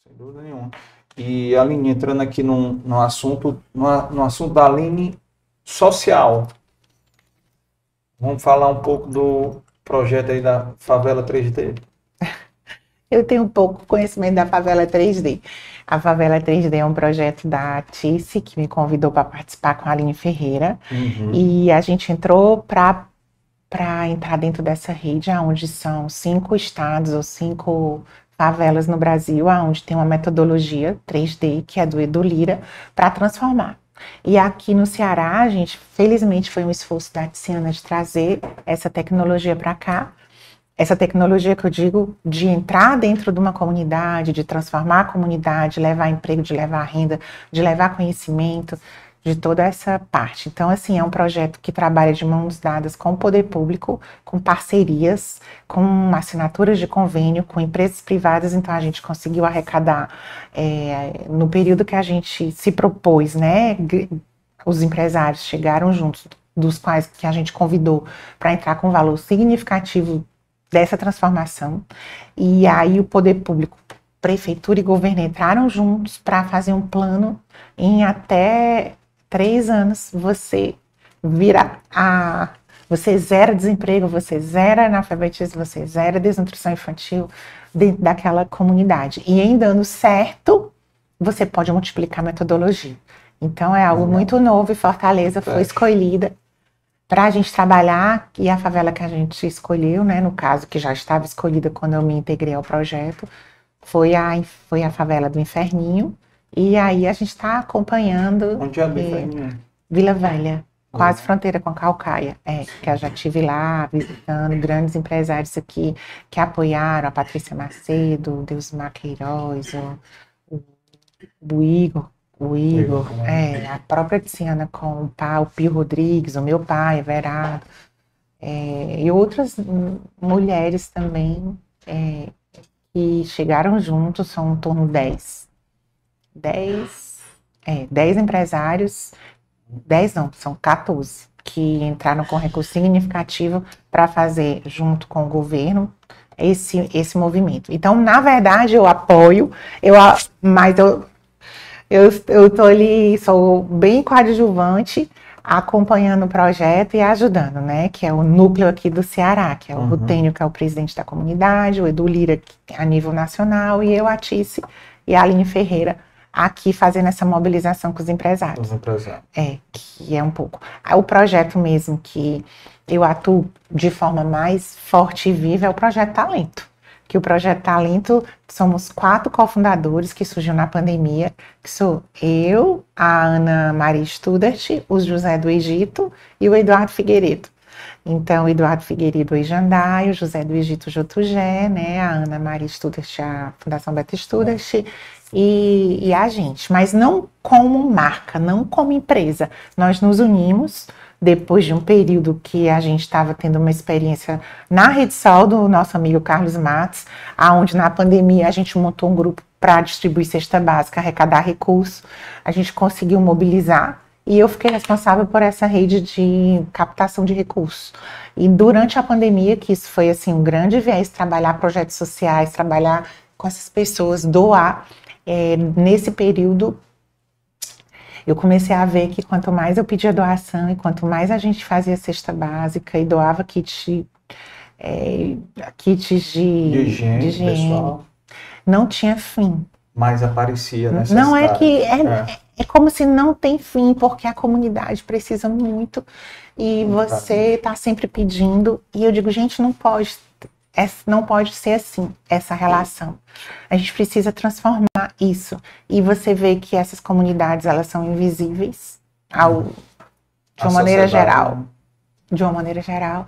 Sem dúvida nenhuma. E, Aline, entrando aqui no assunto da Aline social, vamos falar um pouco do projeto aí da Favela 3D. Eu tenho um pouco conhecimento da Favela 3D. A Favela 3D é um projeto da Tice, que me convidou para participar com a Aline Ferreira. E a gente entrou para entrar dentro dessa rede, onde são 5 estados ou 5 favelas no Brasil, onde tem uma metodologia 3D, que é do Edu Lira, para transformar. E aqui no Ceará, a gente, felizmente, foi um esforço da Tiziana de trazer essa tecnologia para cá. Essa tecnologia que eu digo de entrar dentro de uma comunidade, de transformar a comunidade, de levar emprego, de levar renda, de levar conhecimento, de toda essa parte. Então, assim, é um projeto que trabalha de mãos dadas com o poder público, com parcerias, com assinaturas de convênio, com empresas privadas. Então, a gente conseguiu arrecadar, no período que a gente se propôs, né? Os empresários chegaram juntos, dos quais que a gente convidou para entrar com um valor significativo dessa transformação, e aí o poder público, prefeitura e governo entraram juntos para fazer um plano. Em até 3 anos você você zera desemprego, você zera analfabetismo, você zera desnutrição infantil dentro daquela comunidade, e em dando certo você pode multiplicar a metodologia. Então é algo muito novo, e Fortaleza foi escolhida para a gente trabalhar, e a favela que a gente escolheu, né, no caso, que já estava escolhida quando eu me integrei ao projeto, foi a favela do Inferninho, e aí a gente está acompanhando... Onde é do Inferninho? Vila Velha, quase fronteira com a Caucaia, que eu já estive lá visitando grandes empresários aqui, que apoiaram, a Patrícia Macedo, o Deusmar Queiroz, o Igor, a própria Tiziana com o Pio Rodrigues, o meu pai, Everardo, e outras mulheres também que chegaram juntos, são em torno de 10 empresários, 10 não, são 14, que entraram com recurso significativo para fazer, junto com o governo, esse movimento. Então, na verdade, eu apoio, mas eu tô ali, sou bem coadjuvante, acompanhando o projeto e ajudando, né? Que é o núcleo aqui do Ceará, que é o Rutênio, que é o presidente da comunidade, o Edu Lira, que é a nível nacional, e eu, a Tice, e a Aline Ferreira, aqui fazendo essa mobilização com os empresários. Que é um pouco. O projeto mesmo que eu atuo de forma mais forte e viva é o Projeto Talento. Que o Projeto Talento, somos 4 cofundadores, que surgiu na pandemia, que sou eu, a Ana Maria Studert, o José do Egito e o Eduardo Figueiredo. Então, o Eduardo Figueiredo, o Ijandai, o José do Egito, o Jotugé, né, a Ana Maria Studert, a Fundação Beta Studert, e a gente. Mas não como marca, não como empresa. Nós nos unimos depois de um período que a gente estava tendo uma experiência na Rede Sol do nosso amigo Carlos Matos, onde na pandemia a gente montou um grupo para distribuir cesta básica, arrecadar recursos, a gente conseguiu mobilizar, e eu fiquei responsável por essa rede de captação de recursos. E durante a pandemia, que isso foi assim um grande viés, trabalhar projetos sociais, trabalhar com essas pessoas, doar, nesse período eu comecei a ver que quanto mais eu pedia doação e quanto mais a gente fazia cesta básica e doava kits de higiene, não tinha fim. Mas aparecia nessa Não é que é como se não tem fim, porque a comunidade precisa muito e você está sempre pedindo. E eu digo, gente, não pode ser assim, essa relação. A gente precisa transformar isso. E você vê que essas comunidades, elas são invisíveis de uma maneira geral. De uma maneira geral.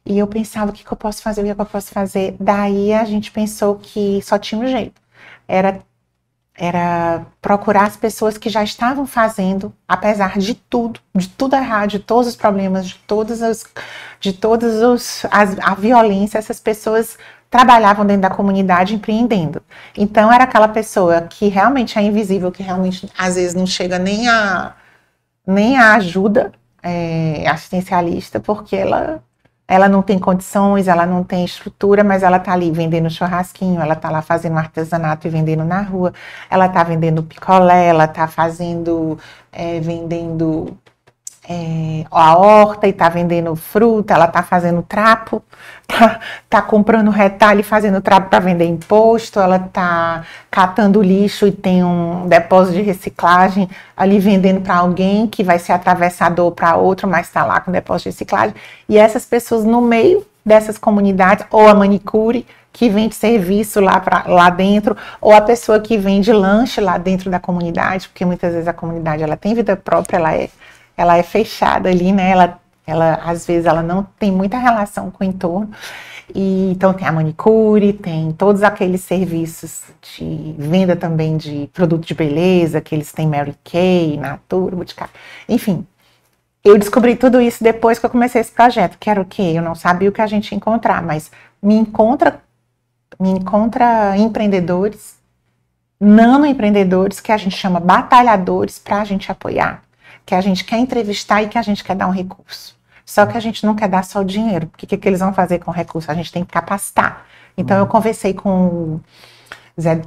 E eu pensava, o que eu posso fazer? O que eu posso fazer? Daí a gente pensou que só tinha um jeito. Era procurar as pessoas que já estavam fazendo, apesar de tudo errado, de todos os problemas, a violência, essas pessoas trabalhavam dentro da comunidade empreendendo. Então era aquela pessoa que realmente é invisível, que realmente às vezes não chega nem a ajuda assistencialista, porque ela ela não tem condições, ela não tem estrutura, mas ela tá ali vendendo churrasquinho, ela tá lá fazendo artesanato e vendendo na rua, ela tá vendendo picolé, ela tá fazendo, vendendo a horta e tá vendendo fruta, ela tá fazendo trapo, tá comprando retalho e fazendo trapo para vender imposto, ela tá catando lixo e tem um depósito de reciclagem ali vendendo para alguém que vai ser atravessador para outro, mas tá lá com depósito de reciclagem. E essas pessoas no meio dessas comunidades, ou a manicure que vende serviço lá dentro, ou a pessoa que vende lanche lá dentro da comunidade, porque muitas vezes a comunidade ela tem vida própria, ela é fechada ali, né? Ela às vezes ela não tem muita relação com o entorno. E então tem a manicure, tem todos aqueles serviços de venda também de produto de beleza, que eles têm Mary Kay, Natura, Boticário. Enfim, eu descobri tudo isso depois que eu comecei esse projeto, que era o quê? Eu não sabia o que a gente ia encontrar, mas me encontra empreendedores, nano-empreendedores, que a gente chama batalhadores, para a gente apoiar, que a gente quer entrevistar e que a gente quer dar um recurso. Só que a gente não quer dar só o dinheiro, porque o que eles vão fazer com o recurso? A gente tem que capacitar. Então eu conversei com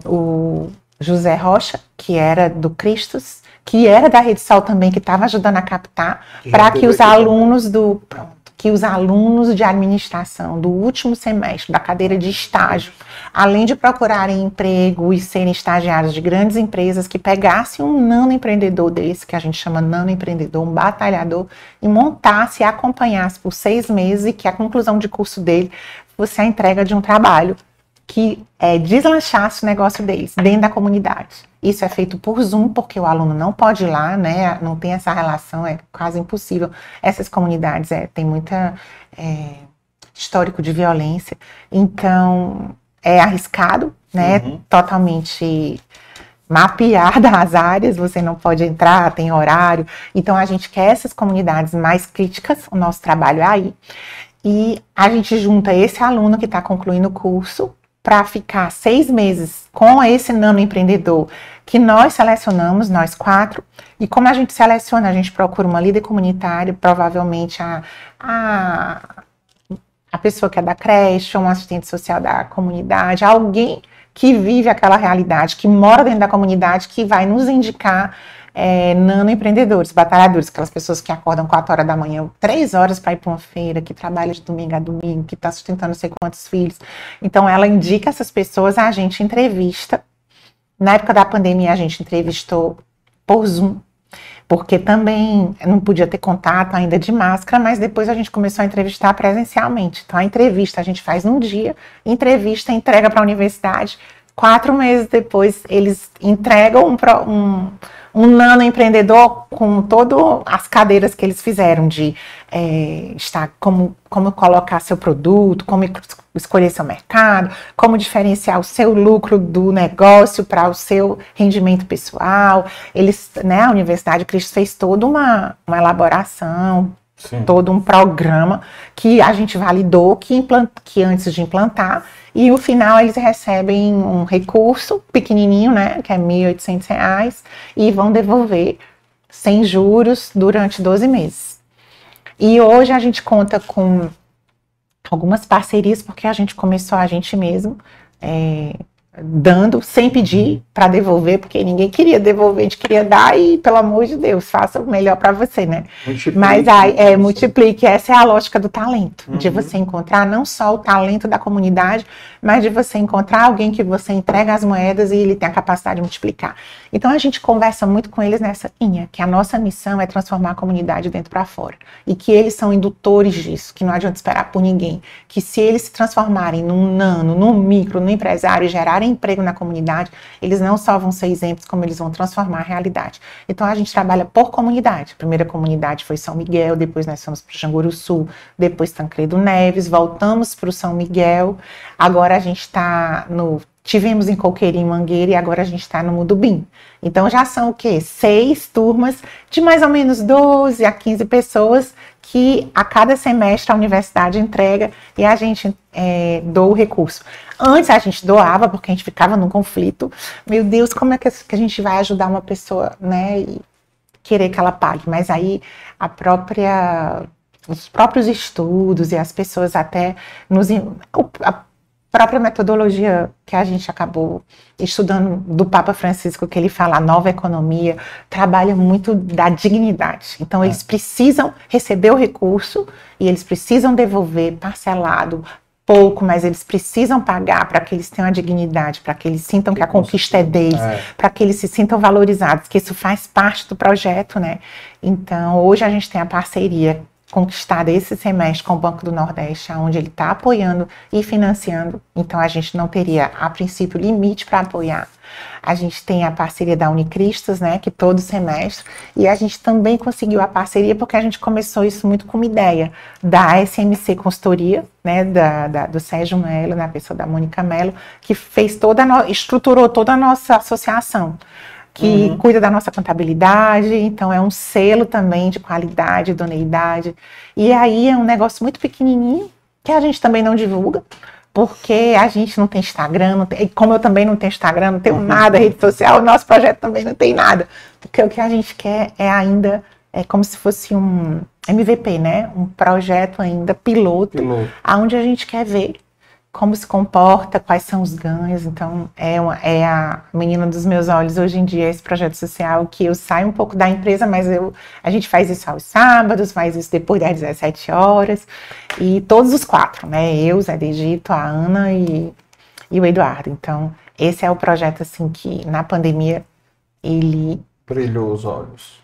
o José Rocha, que era do Cristos, que era da Rede Sol também, que estava ajudando a captar, para que os alunos os alunos de administração do último semestre, da cadeira de estágio, além de procurarem emprego e serem estagiários de grandes empresas, que pegassem um nano-empreendedor desse, que a gente chama nano-empreendedor, um batalhador, e montasse e acompanhasse por 6 meses, e que a conclusão de curso dele fosse a entrega de um trabalho que deslanchasse o negócio deles dentro da comunidade. Isso é feito por Zoom, porque o aluno não pode ir lá, né? Não tem essa relação, é quase impossível. Essas comunidades têm muita histórico de violência, então é arriscado, né? Totalmente mapeada as áreas, você não pode entrar, tem horário. Então a gente quer essas comunidades mais críticas, o nosso trabalho é aí. E a gente junta esse aluno que está concluindo o curso para ficar 6 meses com esse nano-empreendedor que nós selecionamos, nós 4, e como a gente seleciona, a gente procura uma líder comunitária, provavelmente a pessoa que é da creche, ou um assistente social da comunidade, alguém que vive aquela realidade, que mora dentro da comunidade, que vai nos indicar nano-empreendedores, batalhadores, aquelas pessoas que acordam 4 horas da manhã, 3 horas para ir para uma feira, que trabalha de domingo a domingo, que está sustentando não sei quantos filhos. Então, ela indica essas pessoas, a gente entrevista. Na época da pandemia, a gente entrevistou por Zoom, porque também não podia ter contato ainda de máscara, mas depois a gente começou a entrevistar presencialmente. Então, a entrevista a gente faz num dia, entrevista, entrega para a universidade. 4 meses depois, eles entregam um nano-empreendedor com todas as cadeiras que eles fizeram de como colocar seu produto, como escolher seu mercado, como diferenciar o seu lucro do negócio para o seu rendimento pessoal. Eles, né, a Universidade Cristo fez toda uma elaboração, sim, todo um programa que a gente validou que antes de implantar, e no final eles recebem um recurso pequenininho, né, que é R$ 1.800, e vão devolver sem juros durante 12 meses. E hoje a gente conta com algumas parcerias, porque a gente começou a gente mesmo, dando, sem pedir para devolver, porque ninguém queria devolver, a gente queria dar e, pelo amor de Deus, faça o melhor para você, né? Multiplique, mas aí, multiplique, essa é a lógica do talento, de você encontrar não só o talento da comunidade, mas de você encontrar alguém que você entrega as moedas e ele tem a capacidade de multiplicar. Então a gente conversa muito com eles nessa linha, que a nossa missão é transformar a comunidade dentro para fora, e que eles são indutores disso, que não adianta esperar por ninguém, que se eles se transformarem num nano, num micro, num empresário e gerarem emprego na comunidade, eles não só vão ser exemplos, como eles vão transformar a realidade. Então a gente trabalha por comunidade. A primeira comunidade foi São Miguel, depois nós fomos para o Janguru Sul, depois Tancredo Neves, voltamos para o São Miguel, agora a gente está tivemos em Coqueirinho, Mangueira, e agora a gente está no Mudubim. Então já são o quê? 6 turmas de mais ou menos 12 a 15 pessoas que a cada semestre a universidade entrega e a gente doa o recurso. Antes a gente doava porque a gente ficava num conflito. Meu Deus, como é que a gente vai ajudar uma pessoa, né, e querer que ela pague? Mas aí a própria os próprios estudos e as pessoas até a própria metodologia que a gente acabou estudando do Papa Francisco, que ele fala, a nova economia, trabalha muito da dignidade. Então, eles precisam receber o recurso e eles precisam devolver parcelado, pouco, mas eles precisam pagar para que eles tenham a dignidade, para que eles sintam que a conquista é deles, para que eles se sintam valorizados, que isso faz parte do projeto, né? Então, hoje a gente tem a parceria conquistada esse semestre com o Banco do Nordeste, onde ele está apoiando e financiando. Então, a gente não teria, a princípio, limite para apoiar. A gente tem a parceria da Unicristas, né, que todo semestre, e a gente também conseguiu a parceria porque a gente começou isso muito com uma ideia da SMC Consultoria, né, do Sérgio Melo, na pessoa da Mônica Melo, que fez estruturou toda a nossa associação, que cuida da nossa contabilidade, então é um selo também de qualidade, idoneidade, e aí é um negócio muito pequenininho, que a gente também não divulga, porque a gente não tem Instagram, como eu também não tenho Instagram, não tenho nada, rede social, o nosso projeto também não tem nada, porque o que a gente quer é ainda, é como se fosse um MVP, né, um projeto ainda piloto. Onde a gente quer ver como se comporta, quais são os ganhos. Então, é a menina dos meus olhos hoje em dia, esse projeto social, que eu saio um pouco da empresa, mas a gente faz isso aos sábados, faz isso depois das 17 horas, e todos os 4, né, eu, Zé de Egito, a Ana e o Eduardo. Então, esse é o projeto, assim, que na pandemia, ele... brilhou os olhos.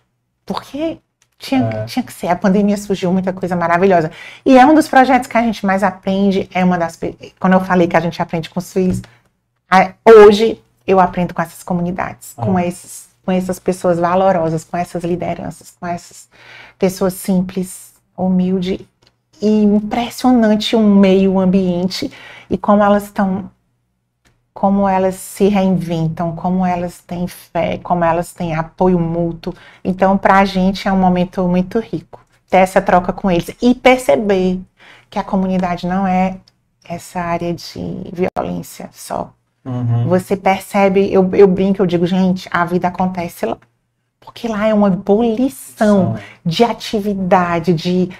Porque... Tinha que ser. A pandemia surgiu muita coisa maravilhosa. E é um dos projetos que a gente mais aprende. Quando eu falei que a gente aprende com os filhos, hoje eu aprendo com essas comunidades, com essas pessoas valorosas, com essas lideranças, com essas pessoas simples, humildes e impressionante um meio ambiente e como elas se reinventam, como elas têm fé, como elas têm apoio mútuo. Então, para a gente é um momento muito rico ter essa troca com eles e perceber que a comunidade não é essa área de violência só. Você percebe, eu brinco, eu digo, gente, a vida acontece lá. Porque lá é uma ebulição de atividade, de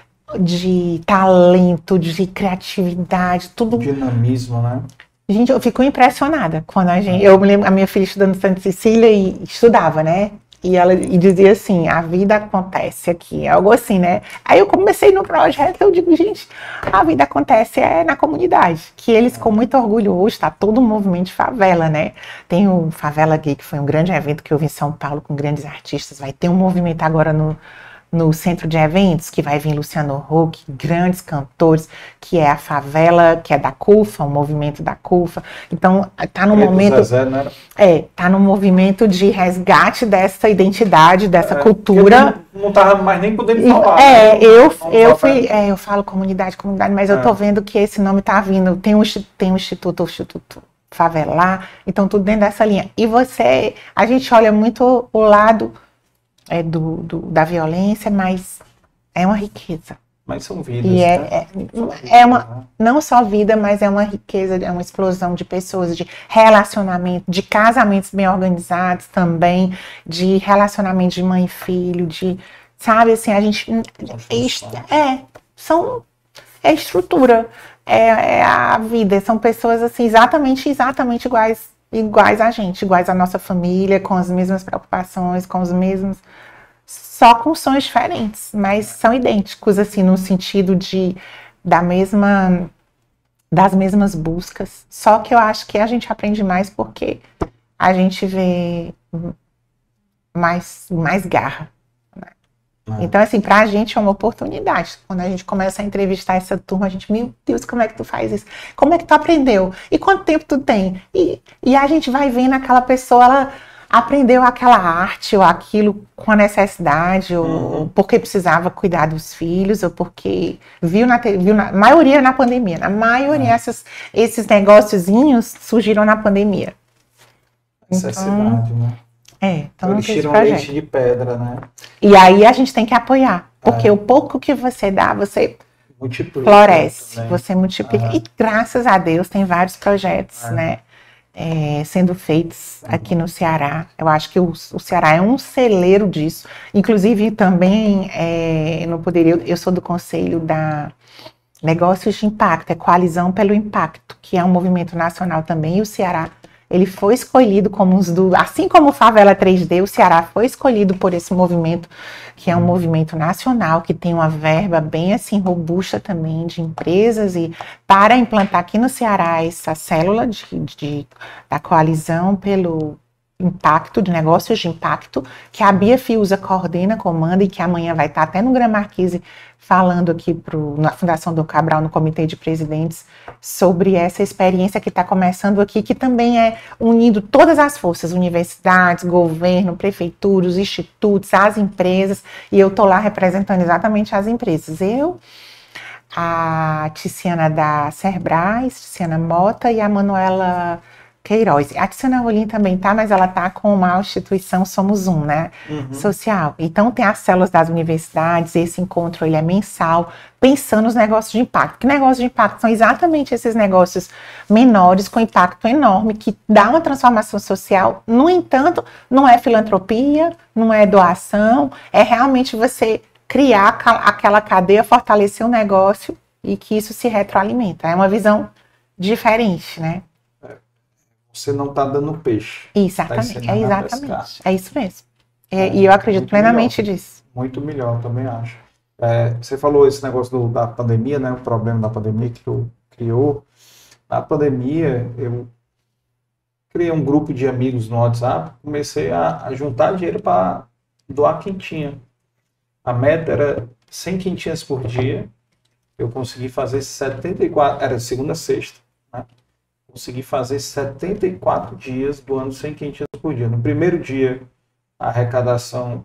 talento, de criatividade, tudo. Dinamismo, né? Gente, eu fico impressionada quando eu me lembro, a minha filha estudando em Santa Cecília e estudava, né? E dizia assim, a vida acontece aqui, algo assim, né? Aí eu comecei no projeto, eu digo, gente, a vida acontece na comunidade, que eles com muito orgulho hoje, tá todo um movimento de favela, né? Tem o Favela Gay, que foi um grande evento que eu vi em São Paulo com grandes artistas, vai ter um movimento agora no centro de eventos, que vai vir Luciano Huck, grandes cantores, que é a favela, que é da CUFA, o movimento da CUFA. Então, tá no momento... Zezé, né? Tá no movimento de resgate dessa identidade, dessa cultura. Não tava mais nem podendo falar. Eu falo comunidade, mas eu tô vendo que esse nome tá vindo. Tem um Instituto Favelar, então tudo dentro dessa linha. E a gente olha muito o lado da violência, mas é uma riqueza. Mas são vidas, e né? não só vida, mas é uma riqueza, é uma explosão de pessoas, de relacionamento, de casamentos bem organizados também, de relacionamento de mãe e filho, sabe, assim, a gente... É estrutura, é a vida, são pessoas, assim, exatamente iguais a gente, iguais à nossa família, com as mesmas preocupações, com os mesmos... Só com sonhos diferentes, mas são idênticos, assim, no sentido das mesmas buscas. Só que eu acho que a gente aprende mais porque a gente vê mais garra. Né? Então, assim, pra gente é uma oportunidade. Quando a gente começa a entrevistar essa turma, a gente, meu Deus, como é que tu faz isso? Como é que tu aprendeu? E quanto tempo tu tem? E a gente vai vendo aquela pessoa, ela aprendeu aquela arte ou aquilo com a necessidade, ou porque precisava cuidar dos filhos, ou porque viu na maioria na pandemia. Na maioria, esses negóciozinhos surgiram na pandemia. Necessidade, né? Então eles tiram leite de pedra, né? E aí a gente tem que apoiar, porque o pouco que você dá, você multiplica, floresce, também. Você multiplica. E graças a Deus tem vários projetos, né? sendo feitos aqui no Ceará. Eu acho que o Ceará é um celeiro disso. Inclusive, também, eu sou do Conselho da Negócios de Impacto, é Coalizão pelo Impacto, que é um movimento nacional também, e o Ceará, ele foi escolhido como assim como o Favela 3D, o Ceará foi escolhido por esse movimento, que é um movimento nacional, que tem uma verba bem assim robusta também de empresas, e para implantar aqui no Ceará essa célula da Coalizão pelo Impacto, de Negócios de Impacto, que a Bia Fiuza coordena, comanda, e que amanhã vai estar até no Gran Marquise falando aqui na Fundação Dom Cabral, no Comitê de Presidentes, sobre essa experiência que está começando aqui, que também é unindo todas as forças, universidades, governo, prefeituras, institutos, as empresas, e eu estou lá representando exatamente as empresas. A Tiziana da Cerbrais, Tiziana Mota e a Manuela Queiroz. A Tiziana Rolim também tá, mas ela tá com uma instituição Somos Um, né? Social. Então tem as células das universidades, esse encontro ele é mensal, pensando nos negócios de impacto. Que negócios de impacto são exatamente esses negócios menores com impacto enorme, que dá uma transformação social. No entanto, não é filantropia, não é doação, é realmente você criar aquela cadeia, fortalecer o negócio e que isso se retroalimenta. É uma visão diferente, né? Você não está dando peixe. Exatamente, tá exatamente. É isso mesmo. E eu acredito plenamente disso. Muito melhor, também acho. Você falou esse negócio da pandemia, né? O problema da pandemia que criou. Na pandemia, eu criei um grupo de amigos no WhatsApp, comecei a juntar dinheiro para doar quentinha. A meta era 100 quentinhas por dia. Eu consegui fazer 74, era segunda a sexta, né? Consegui fazer 74 dias doando 100 quentinhas por dia. No primeiro dia, a arrecadação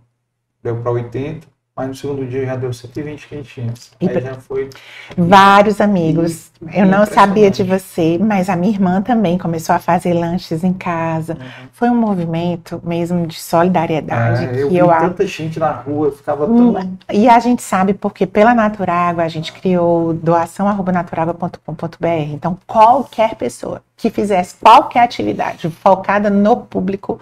deu para 80, mas no segundo dia já deu 120 quentinhas. Aí já foi... Vários amigos. Eu não sabia de você, mas a minha irmã também começou a fazer lanches em casa. Foi um movimento mesmo de solidariedade. Eu vi tanta gente na rua, eu ficava tão... E a gente sabe porque pela Naturágua a gente criou doação@naturagua.com.br. Então qualquer pessoa que fizesse qualquer atividade focada no público,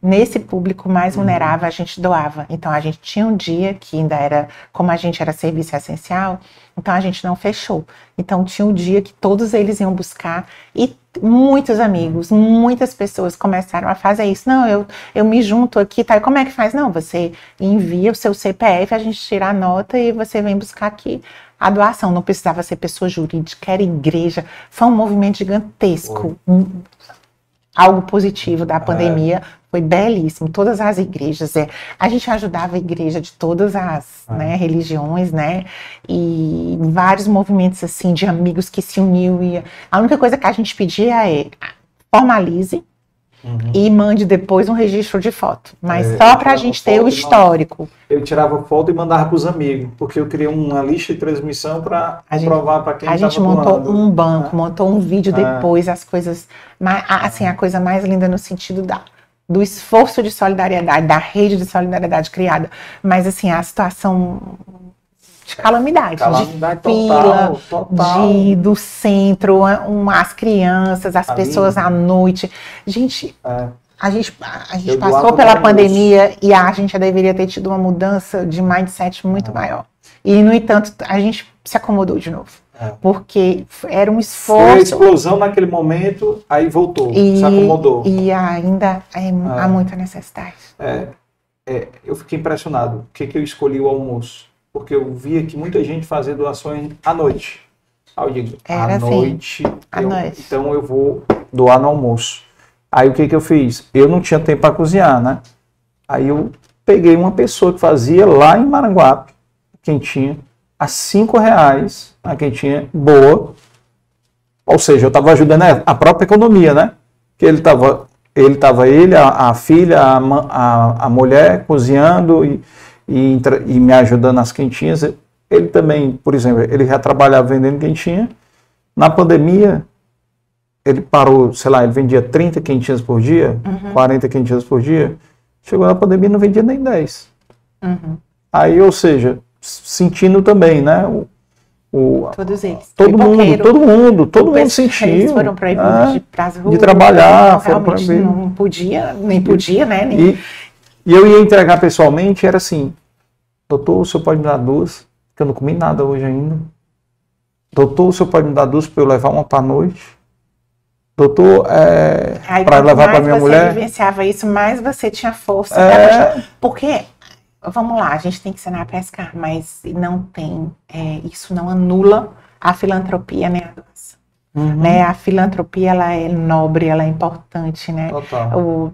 nesse público mais vulnerável, a gente doava. Então, a gente tinha um dia que ainda era, como a gente era serviço essencial, então a gente não fechou. Então, tinha um dia que todos eles iam buscar e muitos amigos, muitas pessoas começaram a fazer isso. Não, eu me junto aqui, tá? E como é que faz? Não, você envia o seu CPF, a gente tira a nota e você vem buscar aqui a doação. Não precisava ser pessoa jurídica, era igreja. Foi um movimento gigantesco. Algo positivo da pandemia, foi belíssimo, todas as igrejas, a gente ajudava a igreja de todas as religiões, né, e vários movimentos assim, de amigos que se uniam, e a única coisa que a gente pedia é formalize e mande depois um registro de foto, mas só pra gente ter o histórico. Eu tirava foto e mandava pros amigos, porque eu criei uma lista de transmissão para provar para quem estava doando. A gente montou um banco, montou um vídeo depois, as coisas, assim, a coisa mais linda no sentido do esforço de solidariedade, da rede de solidariedade criada, mas assim, a situação de calamidade de fila, total. Do centro, as crianças, as pessoas à noite. Gente, a gente passou pela pandemia e a gente já deveria ter tido uma mudança de mindset muito maior. E, no entanto, a gente se acomodou de novo. Porque era um esforço. Foi a explosão naquele momento, aí voltou, se acomodou. E ainda há muita necessidade. Eu fiquei impressionado. Por que eu escolhi o almoço? Porque eu via que muita gente fazia doações à noite. Aí eu digo, à noite. Então eu vou doar no almoço. Aí o que eu fiz? Eu não tinha tempo para cozinhar, né? Aí eu peguei uma pessoa que fazia lá em Maranguape, quentinha, a R$5, a quentinha boa. Ou seja, eu estava ajudando a própria economia, né? Que ele, a filha, a mulher cozinhando e me ajudando nas quentinhas. Ele também, por exemplo, ele já trabalhava vendendo quentinha. Na pandemia, ele parou, sei lá, ele vendia 30 quentinhas por dia, 40 quentinhas por dia. Chegou na pandemia e não vendia nem 10. Aí, ou seja, sentindo também, né? Todos eles. Todo mundo sentiu. Eles foram proibidos de ir para as ruas. De trabalhar, foram proibidos. Não podia, nem podia, né? E eu ia entregar pessoalmente, era assim, doutor, o senhor pode me dar 2, que eu não comi nada hoje ainda. Doutor, o senhor pode me dar 2 para eu levar uma para a noite? Doutor, para levar para minha mulher? Mais você vivenciava isso, mais você tinha força. Porque, vamos lá, a gente tem que ensinar a pescar, mas não tem, isso não anula a filantropia, né, a doação. Né? A filantropia, ela é nobre, ela é importante, né? Total.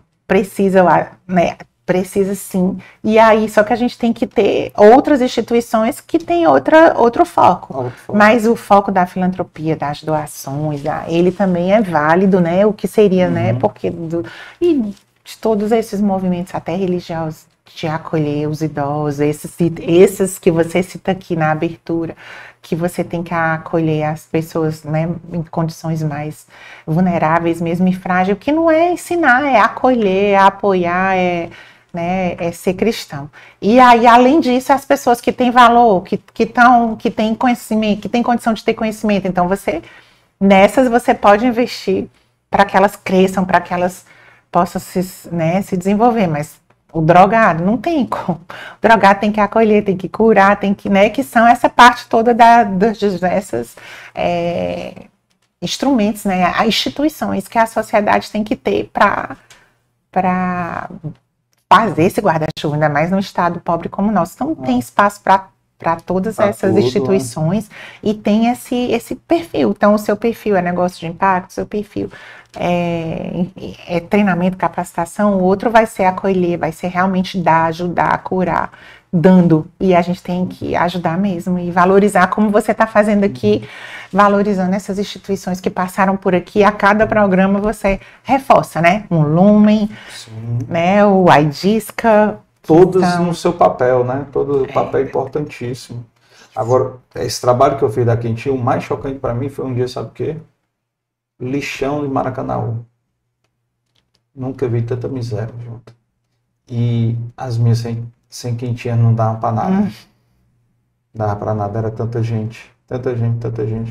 Precisa sim. E aí, só que a gente tem que ter outras instituições que têm outro foco. Mas o foco da filantropia, das doações, ele também é válido, né? O que seria, né? Porque e de todos esses movimentos até religiosos, de acolher os idosos, esses que você cita aqui na abertura, que você tem que acolher as pessoas, né, em condições mais vulneráveis mesmo e frágeis, que não é ensinar, é acolher, é apoiar, é ser cristão. E aí, além disso, as pessoas que têm valor, que têm conhecimento, que têm condição de ter conhecimento, então nessas você pode investir para que elas cresçam, para que elas possam se desenvolver, mas o drogado não tem como. O drogado tem que acolher, tem que curar, tem que, né, que são essa parte toda das diversas instrumentos, né, instituições que a sociedade tem que ter para fazer esse guarda-chuva, ainda mais num estado pobre como o nosso. Então tem espaço para todas essas instituições, e tem esse perfil. Então o seu perfil é negócio de impacto, o seu perfil é treinamento, capacitação, o outro vai ser acolher, vai ser realmente dar, ajudar, curar, dando. E a gente tem que ajudar mesmo e valorizar, como você está fazendo aqui, valorizando essas instituições que passaram por aqui. A cada programa você reforça, né? Um Lumen, né? O AIDISCA. Todos no seu papel, né? Todo papel importantíssimo. Agora, esse trabalho que eu fiz da Quentinha, o mais chocante para mim foi um dia, sabe o quê? Lixão de Maracanaú. Nunca vi tanta miséria junto. E as minhas sem Quentinha não dava para nada. Não dava para nada, era tanta gente,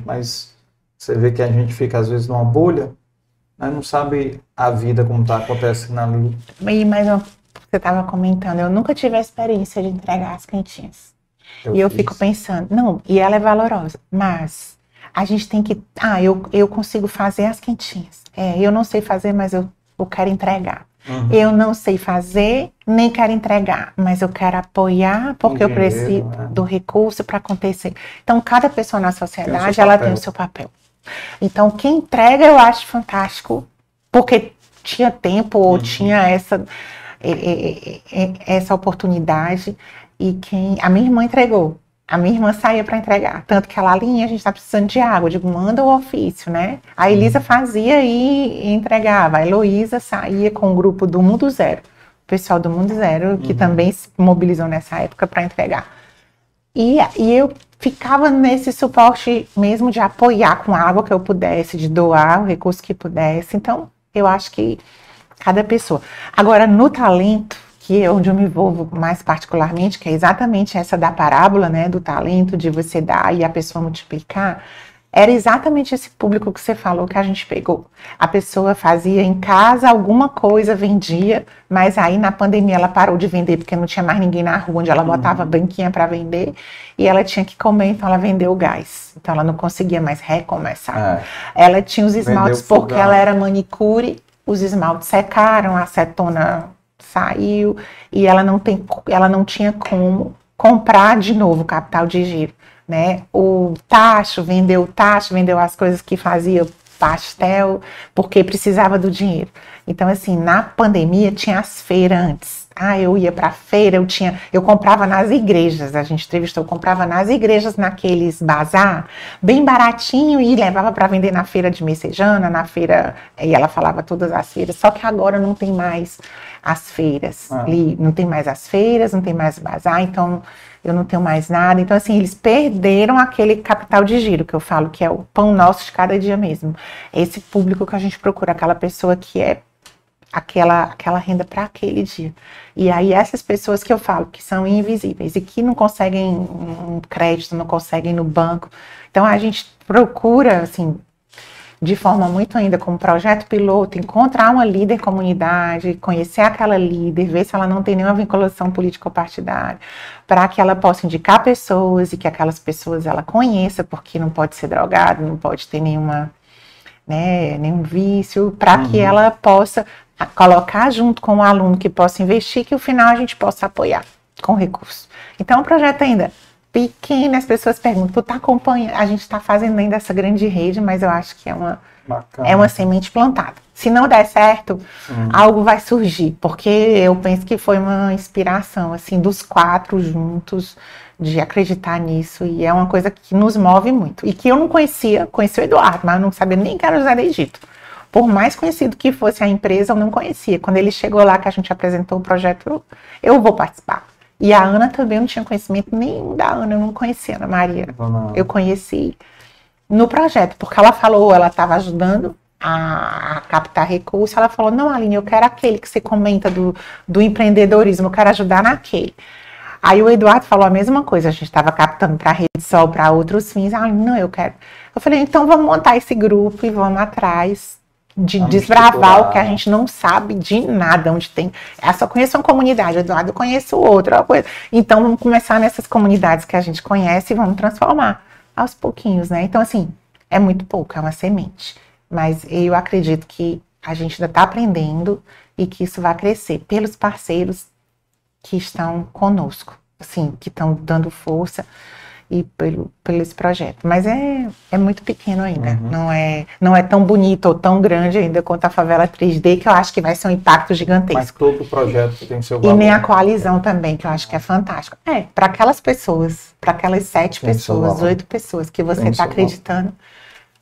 mas você vê que a gente fica às vezes numa bolha, mas não sabe a vida como está acontecendo ali. Mas você estava comentando, eu nunca tive a experiência de entregar as quentinhas. Eu fico pensando, não, e ela é valorosa, mas a gente tem que, eu consigo fazer as quentinhas. Eu não sei fazer, mas eu quero entregar. Eu não sei fazer, nem quero entregar, mas eu quero apoiar, porque eu preciso do recurso para acontecer. Então, cada pessoa na sociedade, ela tem o seu papel. Então, quem entrega, eu acho fantástico, porque tinha tempo, ou tinha essa oportunidade, e a minha irmã entregou. A minha irmã saía para entregar, tanto que ela, Aline, a gente está precisando de água. Eu digo, manda o ofício, né? A Elisa fazia e entregava. A Heloísa saía com o grupo do Mundo Zero, o pessoal do Mundo Zero, que também se mobilizou nessa época para entregar. E eu ficava nesse suporte mesmo de apoiar com a água que eu pudesse, de doar o recurso que pudesse. Então, eu acho que cada pessoa. Agora, no talento, que é onde eu me envolvo mais particularmente, que é exatamente essa da parábola, né, do talento, de você dar e a pessoa multiplicar, era exatamente esse público que você falou que a gente pegou. A pessoa fazia em casa alguma coisa, vendia, mas aí na pandemia ela parou de vender porque não tinha mais ninguém na rua onde ela botava banquinha para vender, e ela tinha que comer, então ela vendeu o gás. Então ela não conseguia mais recomeçar. Ela tinha os esmaltes porque ela era manicure, os esmaltes secaram, a acetona saiu, e ela não tinha como comprar de novo capital de giro, né? O tacho, vendeu as coisas que fazia pastel, porque precisava do dinheiro. Então, assim, na pandemia tinha as feiras antes. Eu ia pra feira, eu comprava nas igrejas, a gente entrevistou, eu comprava nas igrejas, naqueles bazar, bem baratinho, e levava para vender na feira de Messejana, na feira, e ela falava todas as feiras, só que agora não tem mais as feiras, não tem mais as feiras, não tem mais bazar, então eu não tenho mais nada. Então, assim, eles perderam aquele capital de giro, que eu falo que é o pão nosso de cada dia mesmo. Esse público que a gente procura, aquela pessoa que aquela renda para aquele dia. E aí essas pessoas que eu falo que são invisíveis e que não conseguem um crédito, não conseguem no banco. Então a gente procura, assim, de forma muito ainda como projeto piloto, encontrar uma líder comunidade, conhecer aquela líder, ver se ela não tem nenhuma vinculação político-partidária, para que ela possa indicar pessoas e que aquelas pessoas ela conheça, porque não pode ser drogado, não pode ter nenhuma, né, nenhum vício, para que ela possa colocar junto com o aluno que possa investir, que no final a gente possa apoiar com recursos. Então, o projeto ainda pequeno, as pessoas perguntam, tu tá acompanhando? A gente está fazendo ainda essa grande rede, mas eu acho que é uma semente plantada. Se não der certo, algo vai surgir, porque eu penso que foi uma inspiração, assim, dos 4 juntos, de acreditar nisso, e é uma coisa que nos move muito. E que eu não conhecia, conheci o Eduardo, mas eu não sabia nem que era o José do Egito. Por mais conhecido que fosse a empresa, eu não conhecia. Quando ele chegou lá, que a gente apresentou o projeto, eu vou participar. E a Ana também, eu não tinha conhecimento nenhum da Ana, eu não conhecia a Ana Maria. Eu conheci no projeto, porque ela falou, ela estava ajudando a captar recursos, ela falou, não, Aline, eu quero aquele que você comenta do empreendedorismo, eu quero ajudar naquele. Aí o Eduardo falou a mesma coisa, a gente estava captando para a Rede Sol, para outros fins, não, eu quero. Eu falei, então vamos montar esse grupo e vamos atrás de desbravar o que a gente não sabe de nada, onde tem. Eu só conheço uma comunidade, Eduardo, eu conheço outra coisa. Então vamos começar nessas comunidades que a gente conhece e vamos transformar aos pouquinhos, né? Então, assim, é muito pouco, é uma semente. Mas eu acredito que a gente ainda está aprendendo e que isso vai crescer pelos parceiros que estão conosco, assim, que estão dando força e pelo esse projeto. Mas é muito pequeno ainda. Não é tão bonito ou tão grande ainda quanto a Favela 3D, que eu acho que vai ser um impacto gigantesco. Mas todo projeto tem seu valor. E nem a coalizão também, que eu acho que é fantástico. Para aquelas pessoas, para aquelas 7 pessoas, 8 pessoas que você está acreditando,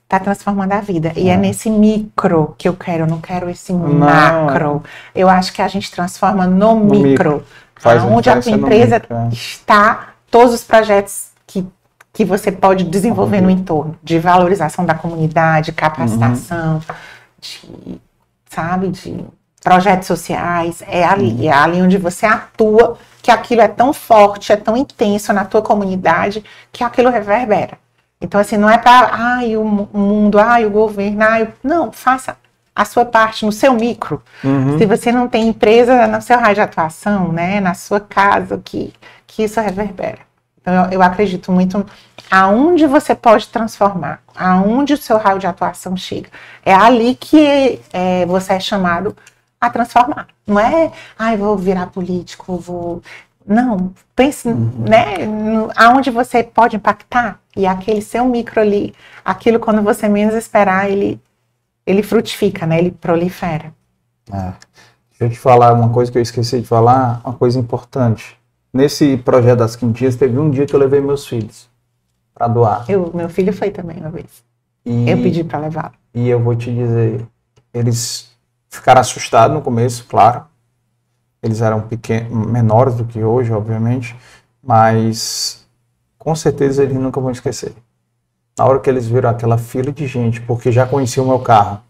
está transformando a vida. E é nesse micro que eu quero, eu não quero esse macro. Eu acho que a gente transforma no micro. Onde a tua empresa está, todos os projetos que você pode desenvolver no entorno, de valorização da comunidade, capacitação, de projetos sociais, é ali onde você atua, que aquilo é tão forte, é tão intenso na tua comunidade, que aquilo reverbera. Então, assim, não é para, o mundo, o governo, não, faça a sua parte no seu micro. Se você não tem empresa no seu raio de atuação, né, na sua casa, que isso reverbera. Então, eu acredito muito aonde você pode transformar, aonde o seu raio de atuação chega. É ali que você é chamado a transformar. Não é, vou virar político, vou... Não, pense, né, aonde você pode impactar. E aquele seu micro ali, aquilo quando você menos esperar, ele frutifica, né, ele prolifera. Deixa eu te falar uma coisa que eu esqueci de falar, uma coisa importante. Nesse projeto das quintinhas, teve um dia que eu levei meus filhos para doar. Meu filho foi também uma vez. Eu pedi para levá-lo. E eu vou te dizer, eles ficaram assustados no começo, claro. Eles eram menores do que hoje, obviamente, mas com certeza eles nunca vão esquecer. Na hora que eles viram aquela fila de gente, porque já conheciam o meu carro.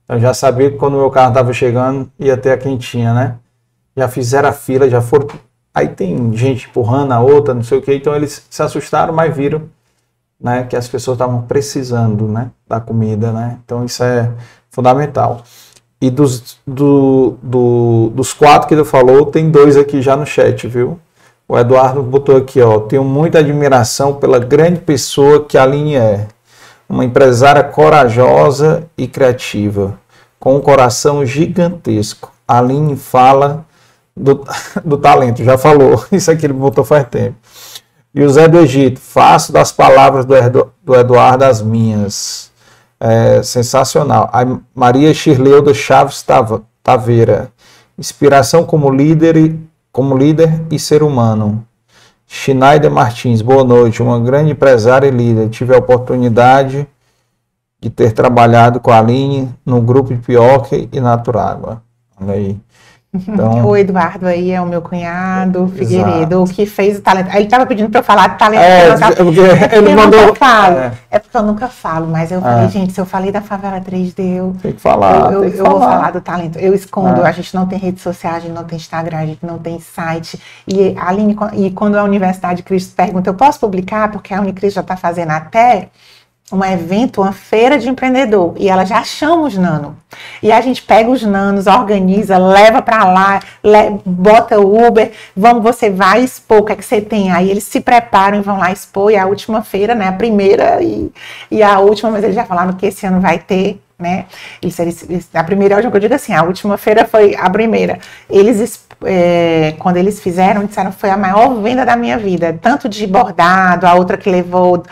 Eu já sabia que quando o meu carro estava chegando, ia ter a quentinha, né? Já fizeram a fila, já foram... Aí tem gente empurrando a outra, não sei o que, então eles se assustaram, mas viram, né, que as pessoas estavam precisando, né, da comida, né? Então isso é fundamental. E dos 4 que ele falou, tem 2 aqui já no chat, viu? O Eduardo botou aqui, ó, tenho muita admiração pela grande pessoa que a Aline é. Uma empresária corajosa e criativa, com um coração gigantesco. A Aline fala do talento, já falou. Isso aqui ele botou faz tempo. E o Zé do Egito, faço das palavras do Eduardo as minhas. Sensacional. A Maria Shirleuda Chaves Taveira, inspiração como líder e ser humano. Schneider Martins, boa noite, uma grande empresária e líder. Tive a oportunidade de ter trabalhado com a Aline no grupo de Pioca e Naturágua. Olha aí. Então, O Eduardo aí é o meu cunhado, Figueiredo, exato. o que fez o talento. Ele estava pedindo para eu falar de talento. Porque ele Eu mandou. nunca falo. É porque eu nunca falo, mas eu falei, É. gente, se eu falei da Favela 3D, Tem que falar, eu, tem que eu vou falar. falar do talento. Eu escondo, É. a gente não tem rede social, a gente não tem Instagram, a gente não tem site. E a Aline, e quando a Universidade de Cristo pergunta, eu posso publicar? Porque a Unicristo já está fazendo até um evento, uma feira de empreendedor, e ela já chama os nanos. E a gente pega os nanos, organiza, leva para lá, bota o Uber, você vai expor, o que é que você tem? Aí eles se preparam e vão lá expor, e a última feira, né, a primeira e a última, mas eles já falaram que esse ano vai ter, né, a primeira é o que eu digo assim, a última feira foi a primeira. Quando eles fizeram, disseram que foi a maior venda da minha vida, tanto de bordado, a outra que levou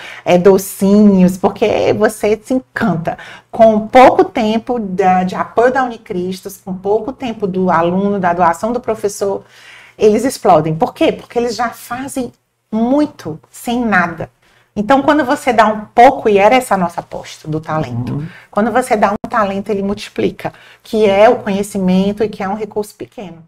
docinhos, porque você se encanta. Com pouco tempo de apoio da Unicristo, com pouco tempo do aluno, da doação do professor, eles explodem. Por quê? Porque eles já fazem muito, sem nada. Então, quando você dá um pouco, e era essa a nossa aposta do talento, quando você dá um talento, ele multiplica, que é o conhecimento e que é um recurso pequeno.